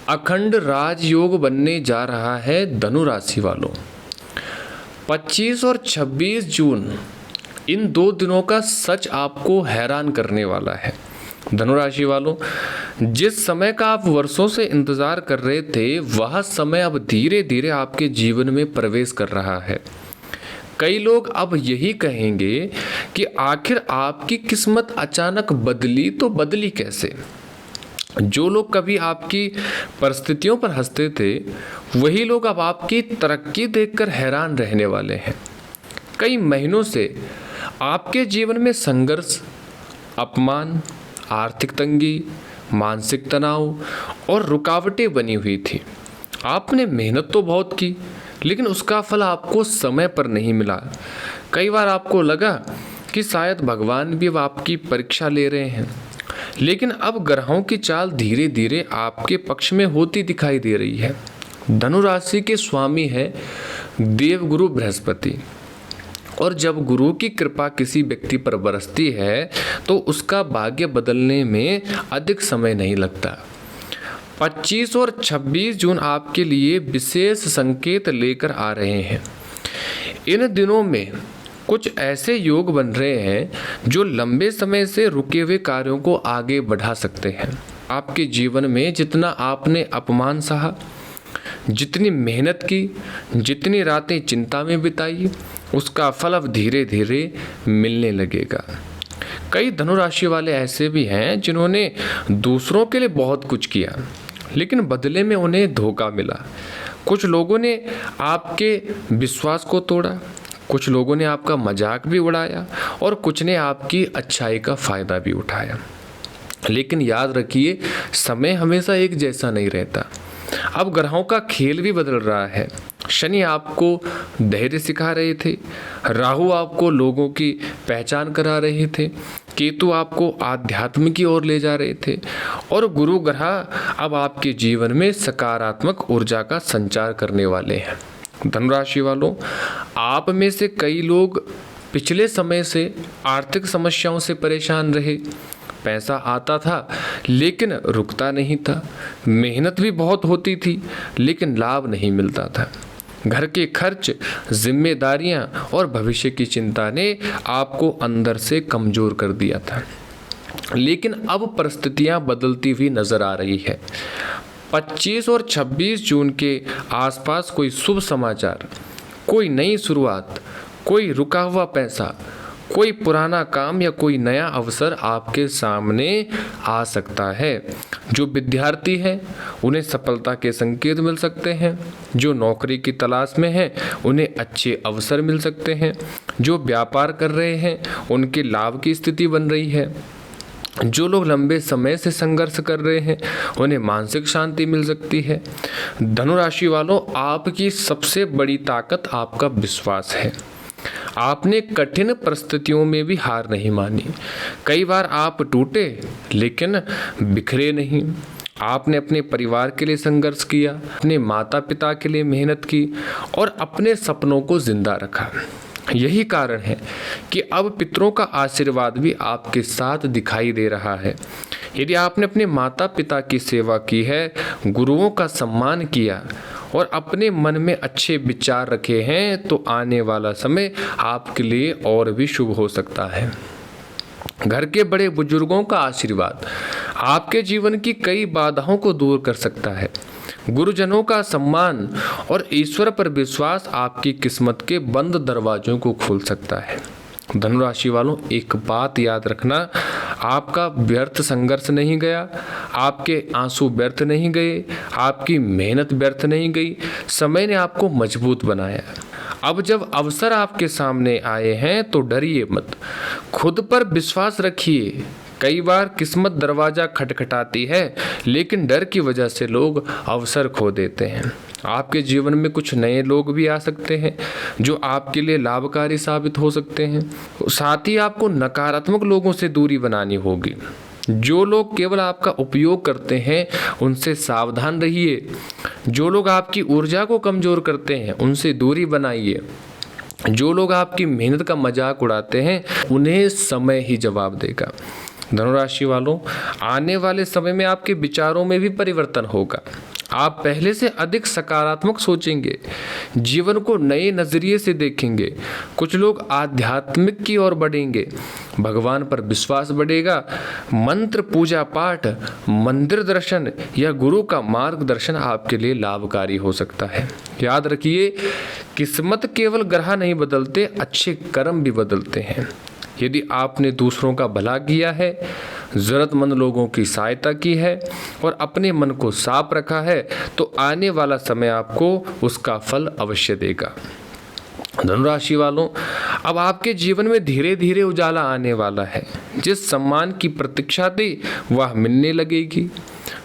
अखंड राजयोग बनने जा रहा है धनु राशि वालों। 25 और 26 जून इन 2 दिनों का सच आपको हैरान करने वाला है। धनु राशि वालों, जिस समय का आप वर्षों से इंतजार कर रहे थे वह समय अब धीरे धीरे आपके जीवन में प्रवेश कर रहा है। कई लोग अब यही कहेंगे कि आखिर आपकी किस्मत अचानक बदली तो बदली कैसे। जो लोग कभी आपकी परिस्थितियों पर हंसते थे वही लोग अब आपकी तरक्की देखकर हैरान रहने वाले हैं। कई महीनों से आपके जीवन में संघर्ष, अपमान, आर्थिक तंगी, मानसिक तनाव और रुकावटें बनी हुई थी। आपने मेहनत तो बहुत की लेकिन उसका फल आपको समय पर नहीं मिला। कई बार आपको लगा कि शायद भगवान भी अब आपकी परीक्षा ले रहे हैं, लेकिन अब ग्रहों की चाल धीरे धीरे आपके पक्ष में होती दिखाई दे रही है। धनु राशि के स्वामी है देवगुरु बृहस्पति, और जब गुरु की कृपा किसी व्यक्ति पर बरसती है तो उसका भाग्य बदलने में अधिक समय नहीं लगता। 25 और 26 जून आपके लिए विशेष संकेत लेकर आ रहे हैं। इन दिनों में कुछ ऐसे योग बन रहे हैं जो लंबे समय से रुके हुए कार्यों को आगे बढ़ा सकते हैं। आपके जीवन में जितना आपने अपमान सहा, जितनी मेहनत की, जितनी रातें चिंता में बिताई, उसका फल अब धीरे धीरे मिलने लगेगा। कई धनुराशि वाले ऐसे भी हैं जिन्होंने दूसरों के लिए बहुत कुछ किया लेकिन बदले में उन्हें धोखा मिला। कुछ लोगों ने आपके विश्वास को तोड़ा, कुछ लोगों ने आपका मजाक भी उड़ाया और कुछ ने आपकी अच्छाई का फायदा भी उठाया। लेकिन याद रखिए, समय हमेशा एक जैसा नहीं रहता। अब ग्रहों का खेल भी बदल रहा है। शनि आपको धैर्य सिखा रहे थे, राहु आपको लोगों की पहचान करा रहे थे, केतु आपको आध्यात्म की ओर ले जा रहे थे और गुरु ग्रह अब आपके जीवन में सकारात्मक ऊर्जा का संचार करने वाले हैं। धनुराशि वालों, आप में से कई लोग पिछले समय से आर्थिक समस्याओं से परेशान रहे। पैसा आता था लेकिन रुकता नहीं था, मेहनत भी बहुत होती थी लेकिन लाभ नहीं मिलता था। घर के खर्च, जिम्मेदारियां और भविष्य की चिंता ने आपको अंदर से कमजोर कर दिया था। लेकिन अब परिस्थितियां बदलती हुई नजर आ रही है। 25 और 26 जून के आसपास कोई शुभ समाचार, कोई नई शुरुआत, कोई रुका हुआ पैसा, कोई पुराना काम या कोई नया अवसर आपके सामने आ सकता है। जो विद्यार्थी हैं उन्हें सफलता के संकेत मिल सकते हैं। जो नौकरी की तलाश में हैं उन्हें अच्छे अवसर मिल सकते हैं। जो व्यापार कर रहे हैं उनके लाभ की स्थिति बन रही है। जो लोग लंबे समय से संघर्ष कर रहे हैं उन्हें मानसिक शांति मिल सकती है। धनुराशि वालों, आपकी सबसे बड़ी ताकत आपका विश्वास है। आपने कठिन परिस्थितियों में भी हार नहीं मानी। कई बार आप टूटे लेकिन बिखरे नहीं। आपने अपने परिवार के लिए संघर्ष किया, अपने माता पिता के लिए मेहनत की और अपने सपनों को जिंदा रखा। यही कारण है कि अब पितरों का आशीर्वाद भी आपके साथ दिखाई दे रहा है। यदि आपने अपने माता पिता की सेवा की है, गुरुओं का सम्मान किया और अपने मन में अच्छे विचार रखे हैं तो आने वाला समय आपके लिए और भी शुभ हो सकता है। घर के बड़े बुजुर्गों का आशीर्वाद आपके जीवन की कई बाधाओं को दूर कर सकता है। गुरुजनों का सम्मान और ईश्वर पर विश्वास आपकी किस्मत के बंद दरवाजों को खोल सकता है। धनुराशि वालों, एक बात याद रखना, आपका व्यर्थ संघर्ष नहीं गया, आपके आंसू व्यर्थ नहीं गए, आपकी मेहनत व्यर्थ नहीं गई। समय ने आपको मजबूत बनाया। अब जब अवसर आपके सामने आए हैं तो डरिए मत, खुद पर विश्वास रखिए। कई बार किस्मत दरवाजा खटखटाती है लेकिन डर की वजह से लोग अवसर खो देते हैं। आपके जीवन में कुछ नए लोग भी आ सकते हैं जो आपके लिए लाभकारी साबित हो सकते हैं। साथ ही आपको नकारात्मक लोगों से दूरी बनानी होगी। जो लोग केवल आपका उपयोग करते हैं उनसे सावधान रहिए। जो लोग आपकी ऊर्जा को कमजोर करते हैं उनसे दूरी बनाइए। जो लोग आपकी मेहनत का मजाक उड़ाते हैं उन्हें समय ही जवाब देगा। धनुराशि वालों, आने वाले समय में आपके विचारों में भी परिवर्तन होगा। आप पहले से अधिक सकारात्मक सोचेंगे, जीवन को नए नजरिए से देखेंगे। कुछ लोग आध्यात्मिक की ओर बढ़ेंगे, भगवान पर विश्वास बढ़ेगा। मंत्र पूजा पाठ, मंदिर दर्शन या गुरु का मार्गदर्शन आपके लिए लाभकारी हो सकता है। याद रखिए, किस्मत केवल ग्रह नहीं बदलते, अच्छे कर्म भी बदलते हैं। यदि आपने दूसरों का भला किया है, ज़रूरतमंद लोगों की सहायता की है और अपने मन को साफ रखा है, तो आने वाला समय आपको उसका फल अवश्य देगा। धनुराशि वालों, अब आपके जीवन में धीरे धीरे उजाला आने वाला है। जिस सम्मान की प्रतीक्षा थी वह मिलने लगेगी,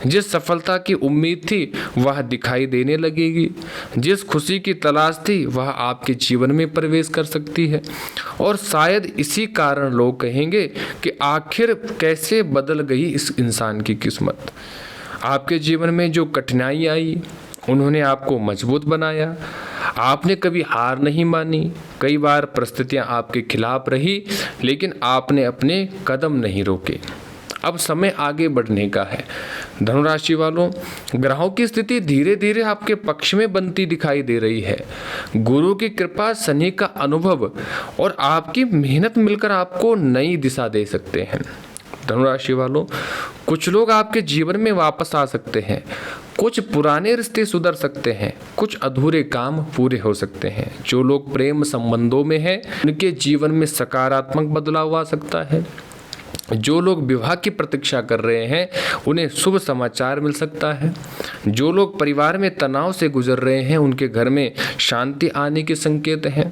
जिस सफलता की उम्मीद थी वह दिखाई देने लगेगी, जिस खुशी की तलाश थी वह आपके जीवन में प्रवेश कर सकती है। और शायद इसी कारण लोग कहेंगे कि आखिर कैसे बदल गई इस इंसान की किस्मत। आपके जीवन में जो कठिनाई आई उन्होंने आपको मजबूत बनाया। आपने कभी हार नहीं मानी। कई बार परिस्थितियां आपके खिलाफ रही, लेकिन आपने अपने कदम नहीं रोके। अब समय आगे बढ़ने का है। धनुराशि वालों, ग्रहों की स्थिति धीरे धीरे आपके पक्ष में बनती दिखाई दे रही है। गुरु की कृपा, शनि का अनुभव और आपकी मेहनत मिलकर आपको नई दिशा दे सकते हैं। धनुराशि वालों, कुछ लोग आपके जीवन में वापस आ सकते हैं, कुछ पुराने रिश्ते सुधर सकते हैं, कुछ अधूरे काम पूरे हो सकते हैं। जो लोग प्रेम संबंधों में हैं उनके जीवन में सकारात्मक बदलाव आ सकता है। जो लोग विवाह की प्रतीक्षा कर रहे हैं उन्हें शुभ समाचार मिल सकता है। जो लोग परिवार में तनाव से गुजर रहे हैं उनके घर में शांति आने के संकेत हैं।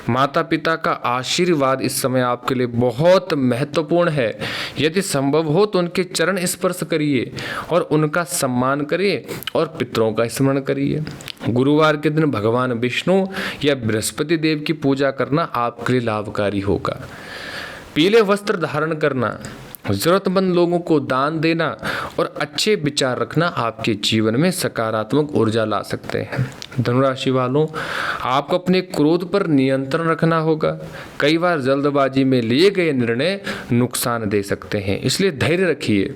माता पिता का आशीर्वाद इस समय आपके लिए बहुत महत्वपूर्ण है। यदि संभव हो तो उनके चरण स्पर्श करिए और उनका सम्मान करिए और पितरों का स्मरण करिए। गुरुवार के दिन भगवान विष्णु या बृहस्पति देव की पूजा करना आपके लिए लाभकारी होगा। पीले वस्त्र धारण करना, जरूरतमंद लोगों को दान देना और अच्छे विचार रखना आपके जीवन में सकारात्मक ऊर्जा ला सकते हैं। धनुराशि वालों, आपको अपने क्रोध पर नियंत्रण रखना होगा। कई बार जल्दबाजी में लिए गए निर्णय नुकसान दे सकते हैं, इसलिए धैर्य रखिए।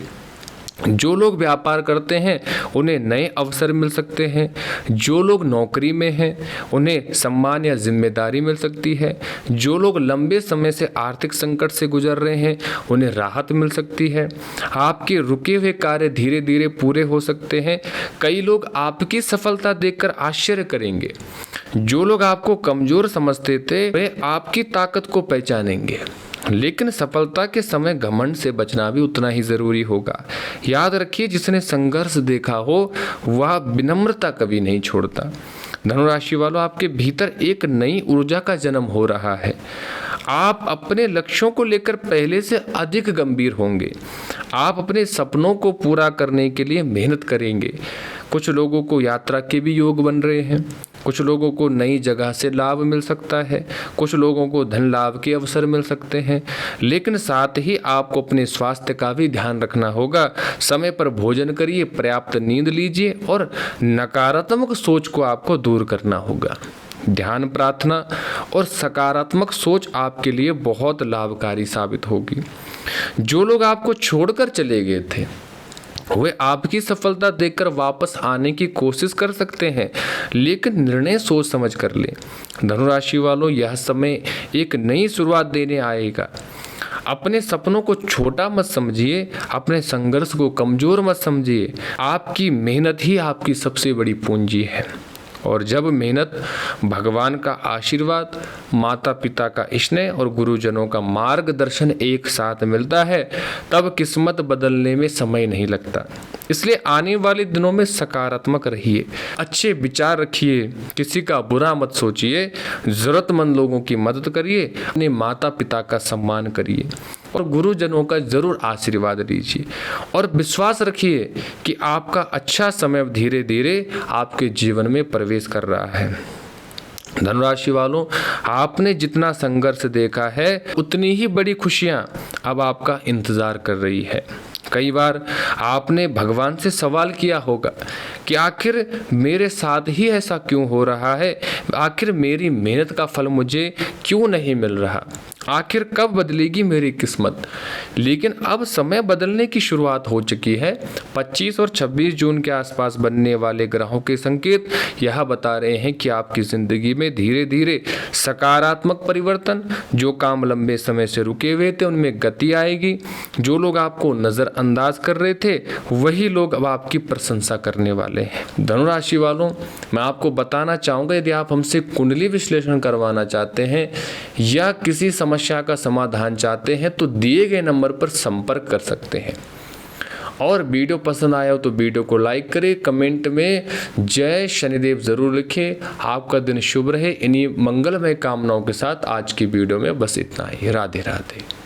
जो लोग व्यापार करते हैं उन्हें नए अवसर मिल सकते हैं। जो लोग नौकरी में हैं उन्हें सम्मान या जिम्मेदारी मिल सकती है। जो लोग लंबे समय से आर्थिक संकट से गुजर रहे हैं उन्हें राहत मिल सकती है। आपके रुके हुए कार्य धीरे धीरे पूरे हो सकते हैं। कई लोग आपकी सफलता देखकर आश्चर्य करेंगे। जो लोग आपको कमजोर समझते थे वे आपकी ताकत को पहचानेंगे। लेकिन सफलता के समय घमंड से बचना भी उतना ही जरूरी होगा। याद रखिए, जिसने संघर्ष देखा हो वह विनम्रता कभी नहीं छोड़ता। धनुराशि वालों, आपके भीतर एक नई ऊर्जा का जन्म हो रहा है। आप अपने लक्ष्यों को लेकर पहले से अधिक गंभीर होंगे। आप अपने सपनों को पूरा करने के लिए मेहनत करेंगे। कुछ लोगों को यात्रा के भी योग बन रहे हैं। कुछ लोगों को नई जगह से लाभ मिल सकता है। कुछ लोगों को धन लाभ के अवसर मिल सकते हैं। लेकिन साथ ही आपको अपने स्वास्थ्य का भी ध्यान रखना होगा। समय पर भोजन करिए, पर्याप्त नींद लीजिए और नकारात्मक सोच को आपको दूर करना होगा। ध्यान, प्रार्थना और सकारात्मक सोच आपके लिए बहुत लाभकारी साबित होगी। जो लोग आपको छोड़कर चले गए थे वे आपकी सफलता देखकर वापस आने की कोशिश कर सकते हैं, लेकिन निर्णय सोच समझ कर लें। धनुराशि वालों, यह समय एक नई शुरुआत देने आएगा। अपने सपनों को छोटा मत समझिए, अपने संघर्ष को कमजोर मत समझिए। आपकी मेहनत ही आपकी सबसे बड़ी पूंजी है। और जब मेहनत, भगवान का आशीर्वाद, माता पिता का स्नेह और गुरुजनों का मार्गदर्शन एक साथ मिलता है तब किस्मत बदलने में समय नहीं लगता। इसलिए आने वाले दिनों में सकारात्मक रहिए, अच्छे विचार रखिए, किसी का बुरा मत सोचिए, जरूरतमंद लोगों की मदद करिए, अपने माता पिता का सम्मान करिए और गुरुजनों का जरूर आशीर्वाद लीजिए। और विश्वास रखिए कि आपका अच्छा समय धीरे धीरे आपके जीवन में प्रवेश कर रहा है। धनुराशि वालों, आपने जितना संघर्ष देखा है उतनी ही बड़ी खुशियां अब आपका इंतजार कर रही है। कई बार आपने भगवान से सवाल किया होगा कि आखिर मेरे साथ ही ऐसा क्यों हो रहा है, आखिर मेरी मेहनत का फल मुझे क्यों नहीं मिल रहा। आखिर कब बदलेगी मेरी किस्मत। लेकिन अब समय बदलने की शुरुआत हो चुकी है। 25 और 26 जून के आसपास बनने वाले ग्रहों के संकेत यह बता रहे हैं कि आपकी ज़िंदगी में धीरे धीरे सकारात्मक परिवर्तन, जो काम लंबे समय से रुके हुए थे उनमें गति आएगी। जो लोग आपको नज़रअंदाज कर रहे थे वही लोग अब आपकी प्रशंसा करने वाले हैं। धनुराशि वालों, मैं आपको बताना चाहूँगा, यदि आप हमसे कुंडली विश्लेषण करवाना चाहते हैं या किसी समस्या का समाधान चाहते हैं तो दिए गए नंबर पर संपर्क कर सकते हैं। और वीडियो पसंद आया हो तो वीडियो को लाइक करें, कमेंट में जय शनिदेव ज़रूर लिखें। आपका दिन शुभ रहे। इन्हीं मंगलमय कामनाओं के साथ आज की वीडियो में बस इतना ही। राधे राधे।